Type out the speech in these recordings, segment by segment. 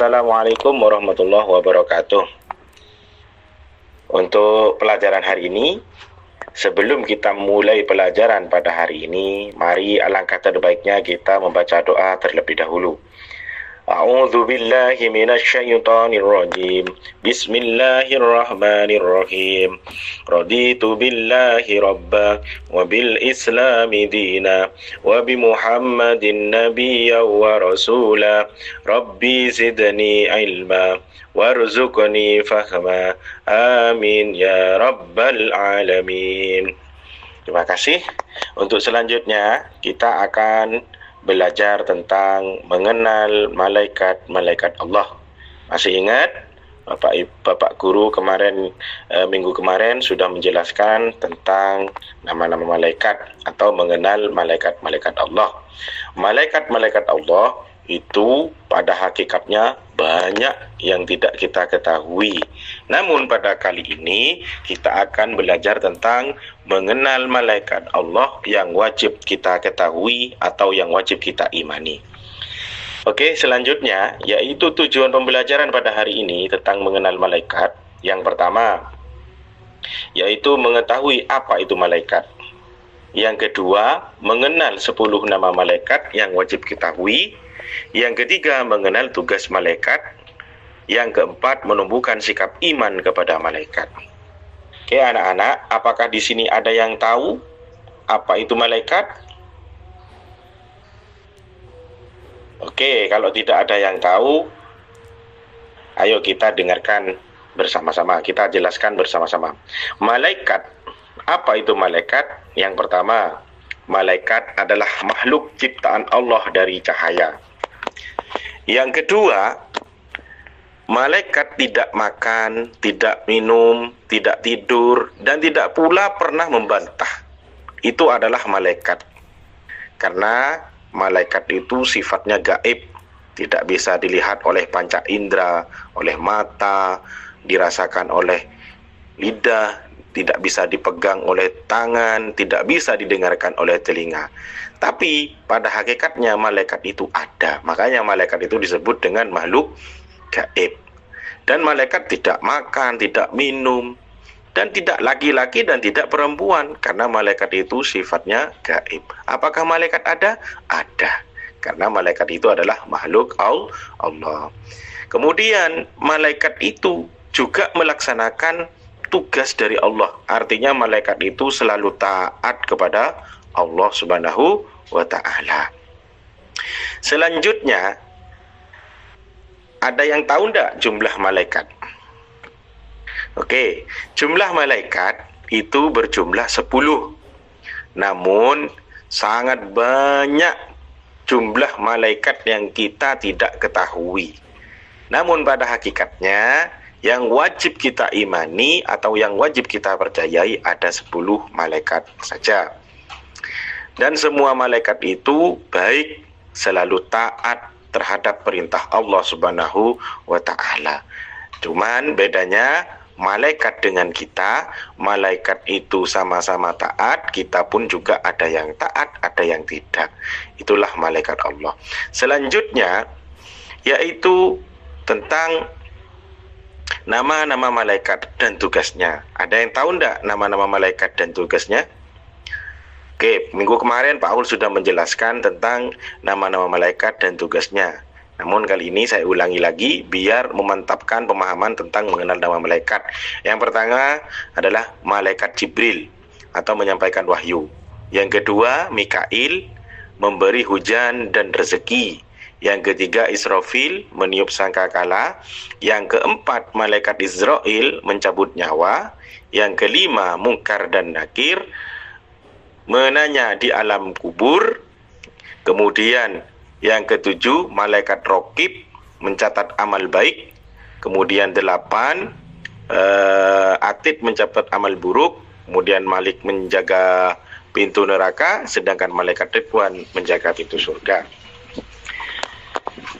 Assalamualaikum warahmatullahi wabarakatuh. Untuk pelajaran hari ini, sebelum kita mulai pelajaran pada hari ini, mari alangkah terbaiknya kita membaca doa terlebih dahulu. A'udzu billahi minasyaitonir rajim. Bismillahirrahmanirrahim. Raditu billahi rabba wa bil islami dina wa bi Muhammadin nabiyya wa rasula. Rabbi zidni ilma warzuqni fahma. Amin ya rabbal alamin. Terima kasih. Untuk selanjutnya kita akan belajar tentang mengenal malaikat-malaikat Allah. Masih ingat Bapak Guru kemarin minggu kemarin sudah menjelaskan tentang nama-nama malaikat atau mengenal malaikat-malaikat Allah. Malaikat-malaikat Allah itu pada hakikatnya banyak yang tidak kita ketahui. Namun pada kali ini kita akan belajar tentang mengenal malaikat Allah yang wajib kita ketahui atau yang wajib kita imani. Oke, selanjutnya yaitu tujuan pembelajaran pada hari ini tentang mengenal malaikat. Yang pertama yaitu mengetahui apa itu malaikat. Yang kedua, mengenal 10 nama malaikat yang wajib kita ketahui. Yang ketiga, mengenal tugas malaikat. Yang keempat, menumbuhkan sikap iman kepada malaikat. Oke, anak-anak, apakah di sini ada yang tahu apa itu malaikat? Oke, kalau tidak ada yang tahu, ayo kita dengarkan bersama-sama, kita jelaskan bersama-sama. Malaikat, apa itu malaikat? Yang pertama, malaikat adalah makhluk ciptaan Allah dari cahaya. Yang kedua, malaikat tidak makan, tidak minum, tidak tidur, dan tidak pula pernah membantah. Itu adalah malaikat. Karena malaikat itu sifatnya gaib, tidak bisa dilihat oleh panca indera, oleh mata, dirasakan oleh lidah, tidak bisa dipegang oleh tangan, tidak bisa didengarkan oleh telinga. Tapi pada hakikatnya malaikat itu ada. Makanya malaikat itu disebut dengan makhluk gaib. Dan malaikat tidak makan, tidak minum, dan tidak laki-laki dan tidak perempuan. Karena malaikat itu sifatnya gaib. Apakah malaikat ada? Ada. Karena malaikat itu adalah makhluk Allah. Kemudian malaikat itu juga melaksanakan tugas dari Allah. Artinya malaikat itu selalu taat kepada Allah Subhanahu wa ta'ala. Selanjutnya, ada yang tahu enggak jumlah malaikat? Oke, jumlah malaikat itu berjumlah 10. Namun sangat banyak jumlah malaikat yang kita tidak ketahui. Namun pada hakikatnya yang wajib kita imani atau yang wajib kita percayai ada 10 malaikat saja. Dan semua malaikat itu baik, selalu taat terhadap perintah Allah Subhanahu wa ta'ala. Cuman bedanya malaikat dengan kita, malaikat itu sama-sama taat, kita pun juga ada yang taat, ada yang tidak. Itulah malaikat Allah. Selanjutnya yaitu tentang nama-nama malaikat dan tugasnya. Ada yang tahu enggak nama-nama malaikat dan tugasnya? Oke, minggu kemarin Pak Aul sudah menjelaskan tentang nama-nama malaikat dan tugasnya. Namun kali ini saya ulangi lagi biar memantapkan pemahaman tentang mengenal nama malaikat. Yang pertama adalah malaikat Jibril atau menyampaikan wahyu. Yang kedua, Mikail, memberi hujan dan rezeki. Yang ketiga, Israfil, meniup sangkakala. Yang keempat, malaikat Israel, mencabut nyawa. Yang kelima, Munkar dan Nakir, menanya di alam kubur. Kemudian yang ketujuh, malaikat Rokib, mencatat amal baik. Kemudian 8, Atid mencatat amal buruk. Kemudian Malik menjaga pintu neraka, sedangkan malaikat Ridwan menjaga pintu surga.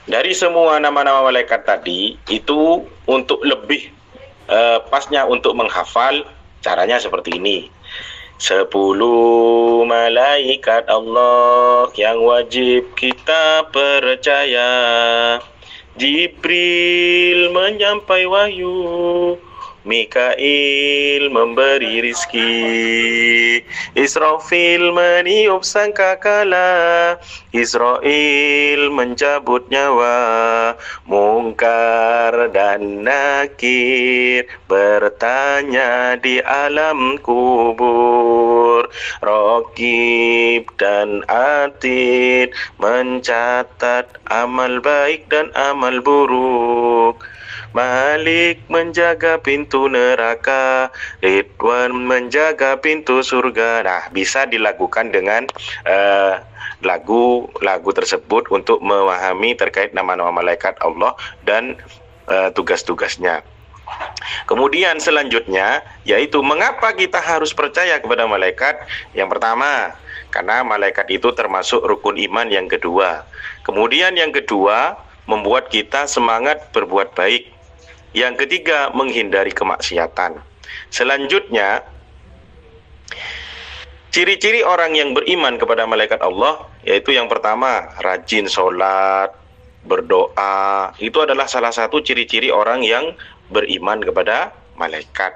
Dari semua nama-nama malaikat tadi, itu untuk lebih pasnya untuk menghafal, caranya seperti ini. 10 malaikat Allah yang wajib kita percaya. Jibril menyampai wahyu, Mikail memberi rizki, Israfil meniup sangkakala, Israel mencabut nyawa, Mungkar dan Nakir bertanya di alam kubur, Raqib dan Atid mencatat amal baik dan amal buruk, Malik menjaga pintu neraka, Ridwan menjaga pintu surga. Nah, bisa dilakukan dengan lagu-lagu tersebut untuk memahami terkait nama-nama malaikat Allah dan tugas-tugasnya. Kemudian selanjutnya yaitu mengapa kita harus percaya kepada malaikat? Yang pertama, karena malaikat itu termasuk rukun iman yang kedua. Kemudian yang kedua, membuat kita semangat berbuat baik. Yang ketiga, menghindari kemaksiatan. Selanjutnya, ciri-ciri orang yang beriman kepada malaikat Allah, yaitu yang pertama, rajin sholat, berdoa. Itu adalah salah satu ciri-ciri orang yang beriman kepada malaikat.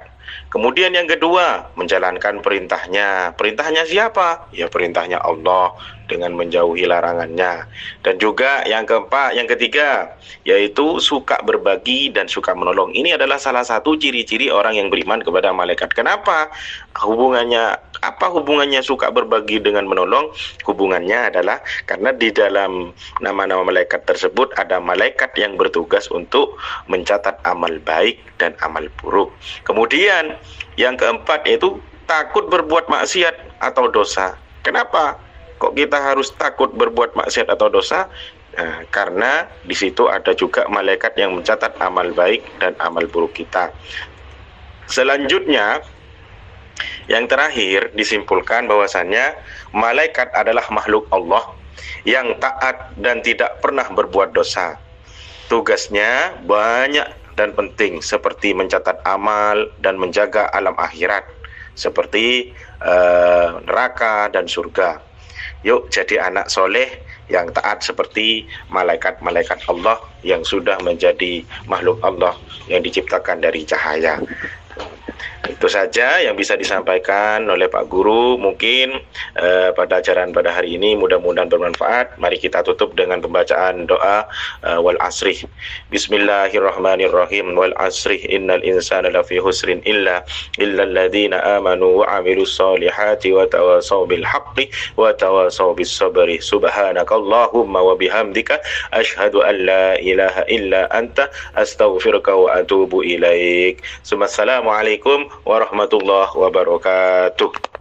Kemudian yang kedua, menjalankan perintahnya. Perintahnya siapa? Ya perintahnya Allah dengan menjauhi larangannya. Dan juga yang keempat, yang ketiga, yaitu suka berbagi dan suka menolong. Ini adalah salah satu ciri-ciri orang yang beriman kepada malaikat. Kenapa? Apa hubungannya suka berbagi dengan menolong? Hubungannya adalah karena di dalam nama-nama malaikat tersebut ada malaikat yang bertugas untuk mencatat amal baik dan amal buruk. Kemudian yang keempat yaitu takut berbuat maksiat atau dosa. Kenapa? Kok kita harus takut berbuat maksiat atau dosa? Nah, karena di situ ada juga malaikat yang mencatat amal baik dan amal buruk kita. Selanjutnya, yang terakhir disimpulkan bahwasannya malaikat adalah makhluk Allah yang taat dan tidak pernah berbuat dosa. Tugasnya banyak dan penting seperti mencatat amal dan menjaga alam akhirat seperti neraka dan surga. Yuk jadi anak soleh yang taat seperti malaikat-malaikat Allah yang sudah menjadi makhluk Allah yang diciptakan dari cahaya. Itu saja yang bisa disampaikan oleh Pak Guru. Mungkin pada ajaran pada hari ini mudah-mudahan bermanfaat. Mari kita tutup dengan pembacaan doa wal asri. Bismillahirrahmanirrahim. Wal asri innal insana lafi husrin illa alladzina amanu wa amilus solihati wa tawasaw bil haqqi wa tawasaw bis sabri. Subhanakallahumma wa bihamdika asyhadu an la ilaha illa anta astaghfiruka wa atubu ilaik. Assalamualaikum warahmatullahi wabarakatuh.